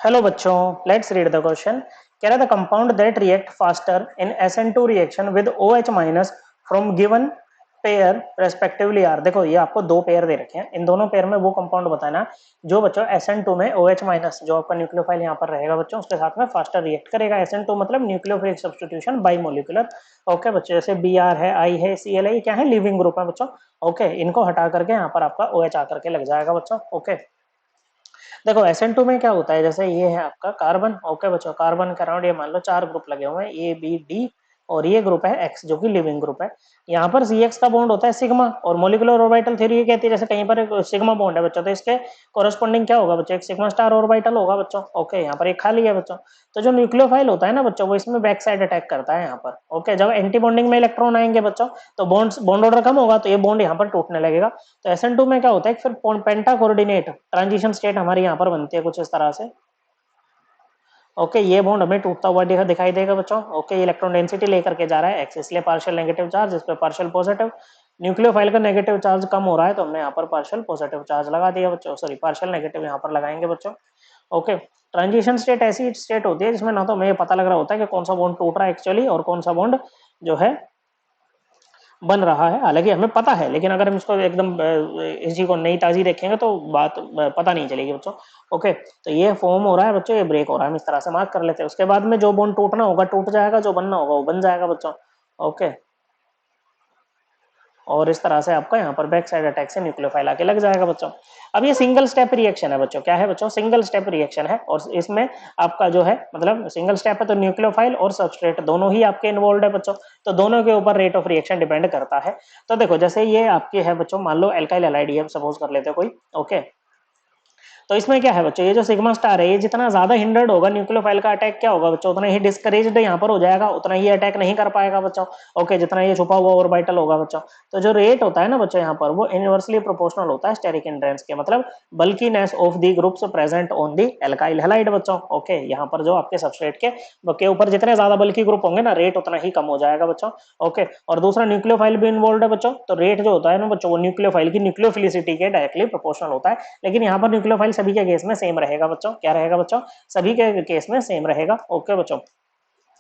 Hello बच्चों, let's read the question. कह रहा था compound that react faster in SN2 reaction with OH minus from given pair respectively are. देखो ये आपको दो पेयर दे रखे हैं, इन दोनों पेयर में वो कंपाउंड बताना जो बच्चों SN2 में OH माइनस जो आपका न्यूक्लियोफाइल यहाँ पर रहेगा बच्चों उसके साथ में फास्टर रिएक्ट करेगा। SN2 मतलब nucleophilic substitution by molecular. Okay बच्चों, जैसे Br है, I है, Cl है, ये क्या है लिविंग ग्रुप है बच्चों। ओके, इनको हटा करके यहाँ पर आपका OH आकर के लग जाएगा बच्चों। ओके, देखो SN2 में क्या होता है, जैसे ये है आपका कार्बन। ओके बच्चों, कार्बन के अराउंड ये मान लो 4 ग्रुप लगे हुए हैं, A B D, और ये ग्रुप है X जो कि लिविंग ग्रुप है। यहाँ पर CX का बॉन्ड होता है सिग्मा, और मोलिकुलर ऑर्बिटल थ्योरी ये कहती है जैसे कहीं पर एक सिग्मा बॉन्ड है बच्चों, तो इसके कोरस्पॉन्डिंग क्या होगा बच्चों, एक सिग्मा स्टार ऑर्बिटल होगा बच्चों। ओके, यहाँ पर एक खाली है बच्चों। तो जो न्यूक्लियोफाइल होता है ना बच्चों, वो इसमें बैक साइड अटैक करता है यहाँ पर। ओके, जब एंटी बॉन्डिंग में इलेक्ट्रॉन आएंगे बच्चों तो बॉन्ड ऑर्डर कम होगा, तो ये बॉन्ड यहाँ पर टूटने लगेगा। तो SN2 में क्या होता है, फिर पेंटा कोऑर्डिनेट ट्रांजिशन स्टेट हमारी यहाँ पर बनती है कुछ इस तरह से। ओके, ये बॉन्ड हमें टूटता हुआ दिखाई देगा बच्चों। ओके, इलेक्ट्रॉन डेंसिटी लेकर के जा रहा है एक्स, इसलिए पार्शियल नेगेटिव चार्ज, इस पे पार्शियल पॉजिटिव। न्यूक्लियोफाइल का नेगेटिव चार्ज कम हो रहा है तो हमने यहाँ पर पार्शियल पॉजिटिव चार्ज लगा दिया बच्चों, सॉरी पार्शियल नेगेटिव यहाँ पर लगाएंगे बच्चों। ओके, ट्रांजिशन स्टेट ऐसी स्टेट होती है जिसमें ना तो हमें ये पता लग रहा होता है कि कौन सा बॉन्ड टूट रहा है एक्चुअली और कौन सा बॉन्ड जो है बन रहा है। हालांकि हमें पता है, लेकिन अगर हम इसको एकदम इसी को नई ताजी देखेंगे तो बात पता नहीं चलेगी बच्चों। ओके, तो ये फॉर्म हो रहा है बच्चों, ये ब्रेक हो रहा है, हम इस तरह से मार्क कर लेते हैं। उसके बाद में जो बॉन्ड टूटना होगा टूट जाएगा, जो बनना होगा वो बन जाएगा बच्चों। ओके, और इस तरह से आपका यहाँ पर बैक साइड अटैक से न्यूक्लियोफाइल आके लग जाएगा बच्चों। अब ये सिंगल स्टेप रिएक्शन है बच्चों, क्या है बच्चों, सिंगल स्टेप रिएक्शन है। और इसमें आपका जो है मतलब सिंगल स्टेप है तो न्यूक्लियोफाइल और सबस्ट्रेट दोनों ही आपके इन्वॉल्व है बच्चों, तो दोनों के ऊपर रेट ऑफ रिएक्शन डिपेंड करता है। तो देखो जैसे ये आपके है बच्चों, मान लो एल्काइल हैलाइड है सपोज कर लेते हैं कोई। ओके, तो इसमें क्या है बच्चों, ये जो सिग्मा स्टार है ये जितना ज्यादा हिंडर्ड होगा न्यूक्लियोफाइल का अटैक क्या होगा बच्चों, उतना ही डिस्करेज्ड यहाँ पर हो जाएगा, उतना ही अटैक नहीं कर पाएगा बच्चों। ओके, जितना ये छुपा हुआ ऑर्बिटल होगा बच्चों। तो जो रेट होता है ना बच्चों यहाँ पर वो इनवर्सली प्रोपोर्शनल होता है स्टेरिक हिंड्रेंस के, मतलब bulkiness of the groups present on the alkyl halide बच्चों। ओके, यहाँ पर जो आपके सबस्ट्रेट के ऊपर जितने ज्यादा बल्की ग्रुप होंगे ना रेट उतना ही कम हो जाएगा बच्चों। ओके, और दूसरा न्यूक्लियोफाइल भी इन्वॉल्व है बच्चों, तो रेट जो होता है ना बच्चों वो न्यूक्लियोफाइल की न्यूक्लियोफिलिसिटी के डायरेक्टली प्रोपोर्शनल होता है। लेकिन यहाँ पर न्यूक्लियोफाइल सभी के केस में सेम रहेगा बच्चों, क्या रहेगा बच्चों, सभी के केस में सेम रहेगा। ओके बच्चों,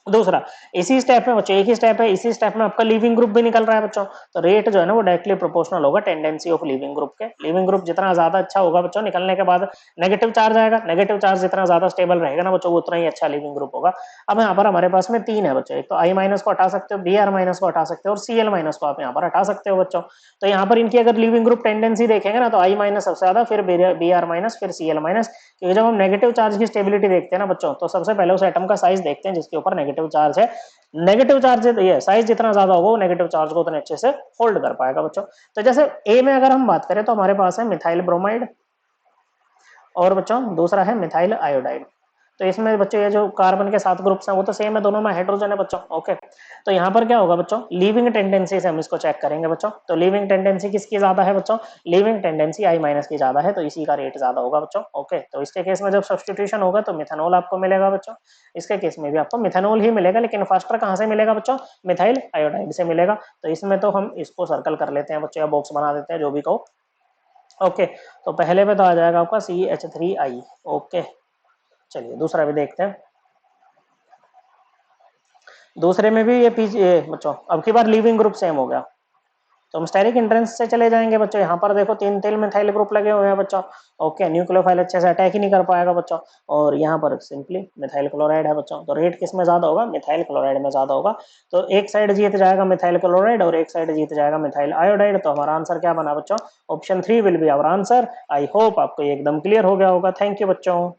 दूसरा इसी स्टेप में बच्चों एक ही स्टेप है, इसी स्टेप में आपका लीविंग ग्रुप भी निकल रहा है बच्चों, तो रेट जो है ना वो डायरेक्टली प्रोपोर्शनल होगा टेंडेंसी ऑफ लीविंग ग्रुप के। लीविंग ग्रुप जितना ज्यादा अच्छा होगा बच्चों निकलने के बाद नेगेटिव चार्ज आएगा, नेगेटिव चार्ज जितना ज्यादा स्टेबल रहेगा ना बच्चों उतना ही अच्छा लीविंग ग्रुप होगा। अब यहाँ पर हमारे पास में तीन है बच्चों, एक तो I माइनस को हटा सकते हो, Br माइनस को हटा सकते हो और Cl माइनस को आप यहाँ पर हटा सकते हो बच्चों। तो यहाँ पर इनकी अगर लीविंग ग्रुप टेंडेंसी देखेंगे ना तो I माइनस सबसे ज्यादा, फिर Br माइनस, फिर Cl माइनस। क्योंकि जब हम नेगेटिव चार्ज की स्टेबिलिटी देखते हैं ना बच्चों तो सबसे पहले उस एटम का साइज देखते हैं जिसके ऊपर नेगेटिव चार्ज है। नेगेटिव चार्ज ये साइज जितना ज्यादा होगा वो नेगेटिव चार्ज को उतने अच्छे से होल्ड कर पाएगा बच्चों। तो जैसे ए में अगर हम बात करें तो हमारे पास है मिथाइल ब्रोमाइड और बच्चों दूसरा है मिथाइल आयोडाइड। तो इसमें बच्चों ये जो कार्बन के 7 ग्रुप्स हैं वो तो सेम है, दोनों में हाइड्रोजन है बच्चों। ओके, तो यहाँ पर क्या होगा बच्चों, लीविंग टेंडेंसी से हम इसको चेक करेंगे बच्चों। तो लीविंग टेंडेंसी किसकी ज्यादा है बच्चों, लीविंग टेंडेंसी I माइनस की ज्यादा है, तो इसी का रेट ज्यादा होगा बच्चों। ओके, तो इसके केस में जब सब्स्टिट्यूशन होगा तो मिथेनॉल आपको मिलेगा बच्चों, इसके केस में भी आपको मिथेनॉल ही मिलेगा, लेकिन फास्टर कहाँ से मिलेगा बच्चों, मिथाइल आयोडाइड से मिलेगा। तो इसमें तो हम इसको सर्कल कर लेते हैं बच्चों या बॉक्स बना देते हैं, जो भी कहो। ओके, तो पहले में तो आ जाएगा आपका CH3I। ओके, चलिए दूसरा भी देखते हैं। दूसरे में भी ये पीछे बच्चों अब की बार लिविंग ग्रुप सेम हो गया, तो हम स्टेरिक एंट्रेंस से चले जाएंगे बच्चों। यहाँ पर देखो 3 तेल मिथाइल ग्रुप लगे हुए हैं बच्चों। ओके, न्यूक्लियोफाइल अच्छे से अटैक ही नहीं कर पाएगा बच्चों, और यहाँ पर सिंपली मिथाइल क्लोराइड है बच्चों। तो रेट किस में ज्यादा होगा, मिथाइल क्लोराइड में ज्यादा होगा। तो एक साइड जीत जाएगा मिथाइल क्लोराइड और एक साइड जीत जाएगा मिथाइल आयोडाइड। तो हमारा आंसर क्या बना बच्चों, option 3 will be our answer. I hope आपको ये एकदम क्लियर हो गया होगा। थैंक यू बच्चों।